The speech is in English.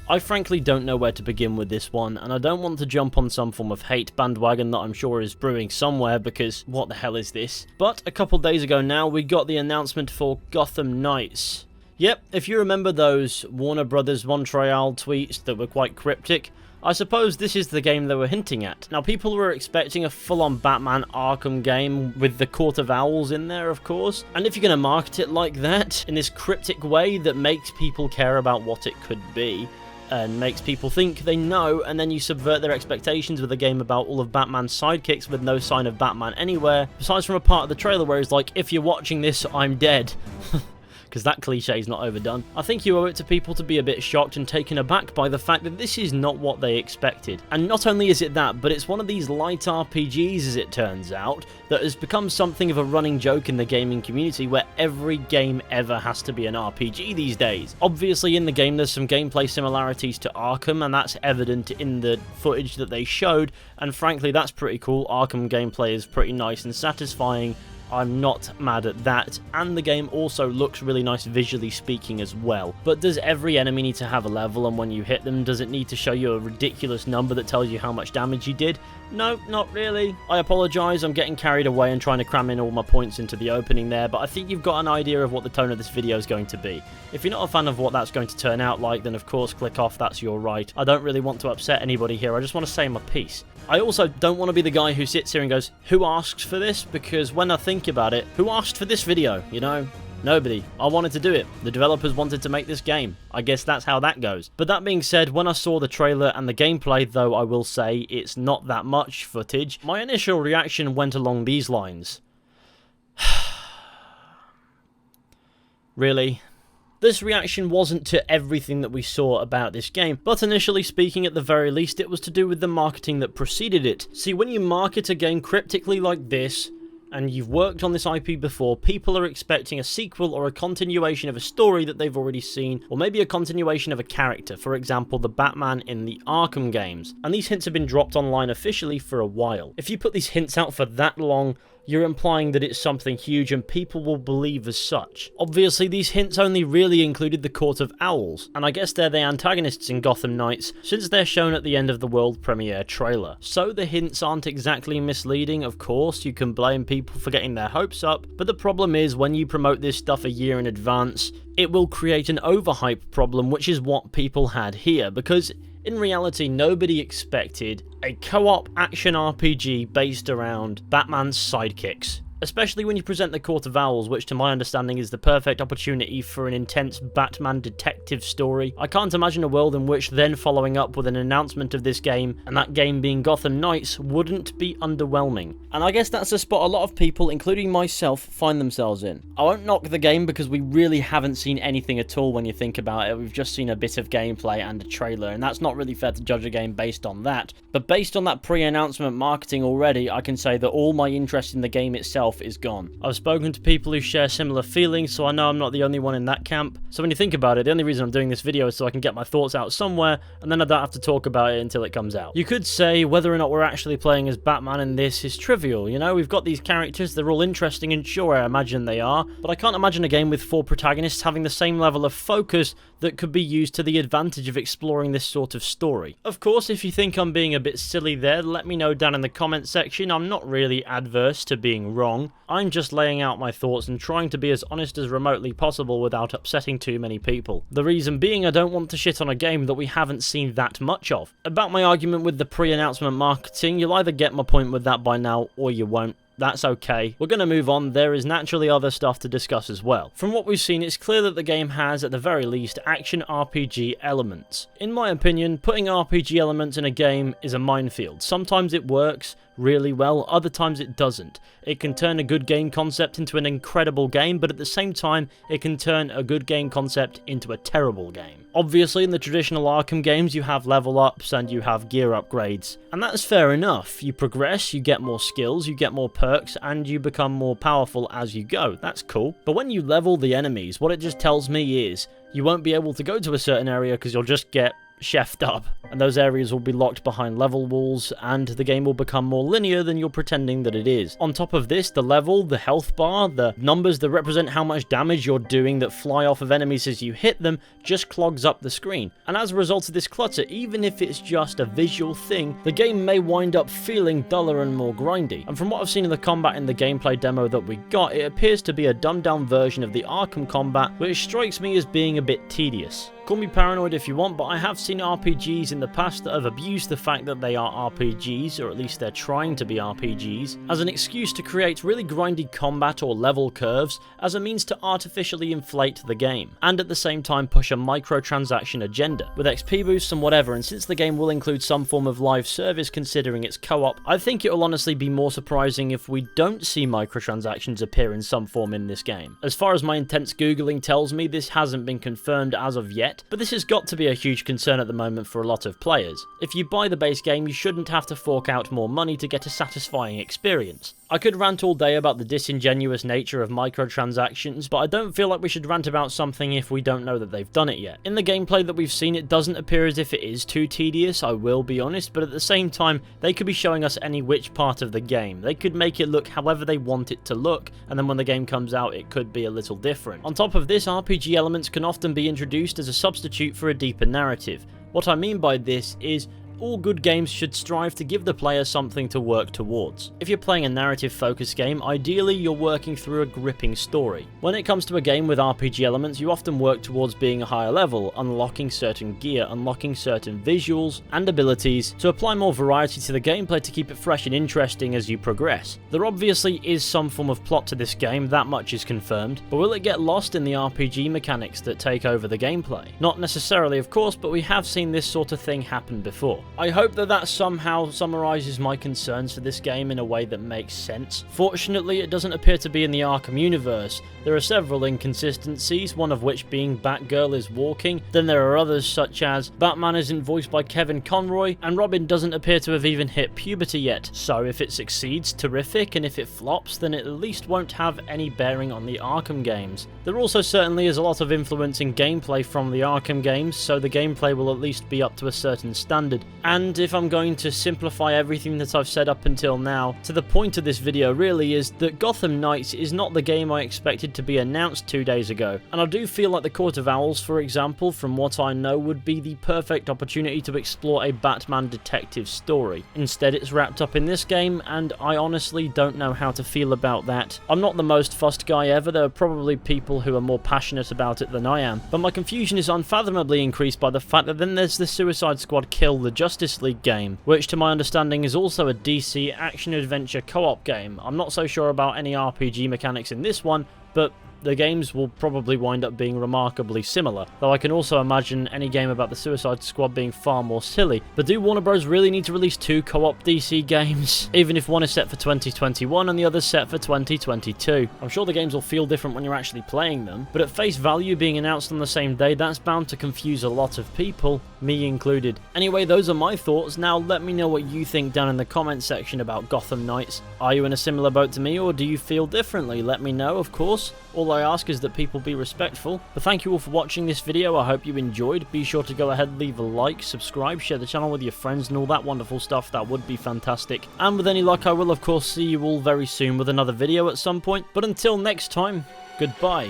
I frankly don't know where to begin with this one, and I don't want to jump on some form of hate bandwagon that I'm sure is brewing somewhere, because what the hell is this? But a couple days ago now, we got the announcement for Gotham Knights. Yep, if you remember those Warner Brothers Montreal tweets that were quite cryptic, I suppose this is the game they were hinting at. Now, people were expecting a full-on Batman Arkham game with the Court of Owls in there, of course. And if you're going to market it like that, in this cryptic way that makes people care about what it could be, and makes people think they know, and then you subvert their expectations with a game about all of Batman's sidekicks with no sign of Batman anywhere, besides from a part of the trailer where he's like, if you're watching this, I'm dead. Because that cliche is not overdone. I think you owe it to people to be a bit shocked and taken aback by the fact that this is not what they expected. And not only is it that, but it's one of these light RPGs, as it turns out, that has become something of a running joke in the gaming community where every game ever has to be an RPG these days. Obviously in the game there's some gameplay similarities to Arkham, and that's evident in the footage that they showed, and frankly that's pretty cool. Arkham gameplay is pretty nice and satisfying. I'm not mad at that, and the game also looks really nice visually speaking as well. But does every enemy need to have a level, and when you hit them, does it need to show you a ridiculous number that tells you how much damage you did? No, not really. I apologise, I'm getting carried away and trying to cram in all my points into the opening there, but I think you've got an idea of what the tone of this video is going to be. If you're not a fan of what that's going to turn out like, then of course click off, that's your right. I don't really want to upset anybody here, I just want to say my piece. I also don't want to be the guy who sits here and goes, who asks for this? Because when I think about it, who asked for this video, you know? Nobody. I wanted to do it. The developers wanted to make this game. I guess that's how that goes. But that being said, when I saw the trailer and the gameplay, though I will say it's not that much footage, my initial reaction went along these lines. Really? This reaction wasn't to everything that we saw about this game, but initially speaking, at the very least, it was to do with the marketing that preceded it. See, when you market a game cryptically like this, and you've worked on this IP before, people are expecting a sequel or a continuation of a story that they've already seen, or maybe a continuation of a character, for example, the Batman in the Arkham games. And these hints have been dropped online officially for a while. If you put these hints out for that long, you're implying that it's something huge and people will believe as such. Obviously, these hints only really included the Court of Owls, and I guess they're the antagonists in Gotham Knights, since they're shown at the end of the world premiere trailer. So the hints aren't exactly misleading, of course, you can blame people for getting their hopes up, but the problem is when you promote this stuff a year in advance, it will create an overhype problem, which is what people had here, because in reality, nobody expected a co-op action RPG based around Batman's sidekicks. Especially when you present the Court of Owls, which to my understanding is the perfect opportunity for an intense Batman detective story. I can't imagine a world in which then following up with an announcement of this game, and that game being Gotham Knights, wouldn't be underwhelming. And I guess that's a spot a lot of people, including myself, find themselves in. I won't knock the game because we really haven't seen anything at all when you think about it. We've just seen a bit of gameplay and a trailer, and that's not really fair to judge a game based on that. But based on that pre-announcement marketing already, I can say that all my interest in the game itself is gone. I've spoken to people who share similar feelings, so I know I'm not the only one in that camp. So when you think about it, the only reason I'm doing this video is so I can get my thoughts out somewhere, and then I don't have to talk about it until it comes out. You could say whether or not we're actually playing as Batman in this is trivial, you know? We've got these characters, they're all interesting, and sure, I imagine they are, but I can't imagine a game with 4 protagonists having the same level of focus that could be used to the advantage of exploring this sort of story. Of course, if you think I'm being a bit silly there, let me know down in the comment section. I'm not really adverse to being wrong. I'm just laying out my thoughts and trying to be as honest as remotely possible without upsetting too many people. The reason being, I don't want to shit on a game that we haven't seen that much of. About my argument with the pre-announcement marketing, you'll either get my point with that by now or you won't. That's okay. We're going to move on. There is naturally other stuff to discuss as well. From what we've seen, it's clear that the game has, at the very least, action RPG elements. In my opinion, putting RPG elements in a game is a minefield. Sometimes it works really well, other times it doesn't. It can turn a good game concept into an incredible game, but at the same time, it can turn a good game concept into a terrible game. Obviously, in the traditional Arkham games, you have level ups and you have gear upgrades, and that's fair enough. You progress, you get more skills, you get more perks, and you become more powerful as you go. That's cool. But when you level the enemies, what it just tells me is you won't be able to go to a certain area because you'll just get chefed up, and those areas will be locked behind level walls, and the game will become more linear than you're pretending that it is. On top of this, the level, the health bar, the numbers that represent how much damage you're doing that fly off of enemies as you hit them just clogs up the screen. And as a result of this clutter, even if it's just a visual thing, the game may wind up feeling duller and more grindy. And from what I've seen in the combat in the gameplay demo that we got, it appears to be a dumbed down version of the Arkham combat, which strikes me as being a bit tedious. Call me paranoid if you want, but I have seen RPGs in the past that have abused the fact that they are RPGs, or at least they're trying to be RPGs, as an excuse to create really grindy combat or level curves as a means to artificially inflate the game, and at the same time push a microtransaction agenda, with XP boosts and whatever. And since the game will include some form of live service considering its co-op, I think it will honestly be more surprising if we don't see microtransactions appear in some form in this game. As far as my intense googling tells me, this hasn't been confirmed as of yet, but this has got to be a huge concern at the moment for a lot of players. If you buy the base game, you shouldn't have to fork out more money to get a satisfying experience. I could rant all day about the disingenuous nature of microtransactions, but I don't feel like we should rant about something if we don't know that they've done it yet. In the gameplay that we've seen, it doesn't appear as if it is too tedious, I will be honest, but at the same time, they could be showing us any which part of the game. They could make it look however they want it to look, and then when the game comes out, it could be a little different. On top of this, RPG elements can often be introduced as a substitute for a deeper narrative. What I mean by this is, all good games should strive to give the player something to work towards. If you're playing a narrative-focused game, ideally you're working through a gripping story. When it comes to a game with RPG elements, you often work towards being a higher level, unlocking certain gear, unlocking certain visuals and abilities to apply more variety to the gameplay to keep it fresh and interesting as you progress. There obviously is some form of plot to this game, that much is confirmed, but will it get lost in the RPG mechanics that take over the gameplay? Not necessarily, of course, but we have seen this sort of thing happen before. I hope that somehow summarizes my concerns for this game in a way that makes sense. Fortunately, it doesn't appear to be in the Arkham universe. There are several inconsistencies, one of which being Batgirl is walking, then there are others such as Batman isn't voiced by Kevin Conroy, and Robin doesn't appear to have even hit puberty yet. So if it succeeds, terrific, and if it flops, then it at least won't have any bearing on the Arkham games. There also certainly is a lot of influence in gameplay from the Arkham games, so the gameplay will at least be up to a certain standard. And if I'm going to simplify everything that I've said up until now, to the point of this video really is that Gotham Knights is not the game I expected to be announced 2 days ago. And I do feel like the Court of Owls, for example, from what I know, would be the perfect opportunity to explore a Batman detective story. Instead, it's wrapped up in this game, and I honestly don't know how to feel about that. I'm not the most fussed guy ever, there are probably people who are more passionate about it than I am, but my confusion is unfathomably increased by the fact that then there's the Suicide Squad Kill the Justice League game, which to my understanding is also a DC action-adventure co-op game. I'm not so sure about any RPG mechanics in this one, but the games will probably wind up being remarkably similar, though I can also imagine any game about the Suicide Squad being far more silly. But do Warner Bros. Really need to release 2 co-op DC games? Even if one is set for 2021 and the other set for 2022. I'm sure the games will feel different when you're actually playing them, but at face value being announced on the same day, that's bound to confuse a lot of people, me included. Anyway, those are my thoughts. Now let me know what you think down in the comment section about Gotham Knights. Are you in a similar boat to me, or do you feel differently? Let me know, of course. All I ask is that people be respectful. But thank you all for watching this video. I hope you enjoyed. Be sure to go ahead, leave a like, subscribe, share the channel with your friends and all that wonderful stuff. That would be fantastic. And with any luck, I will of course see you all very soon with another video at some point. But until next time, goodbye.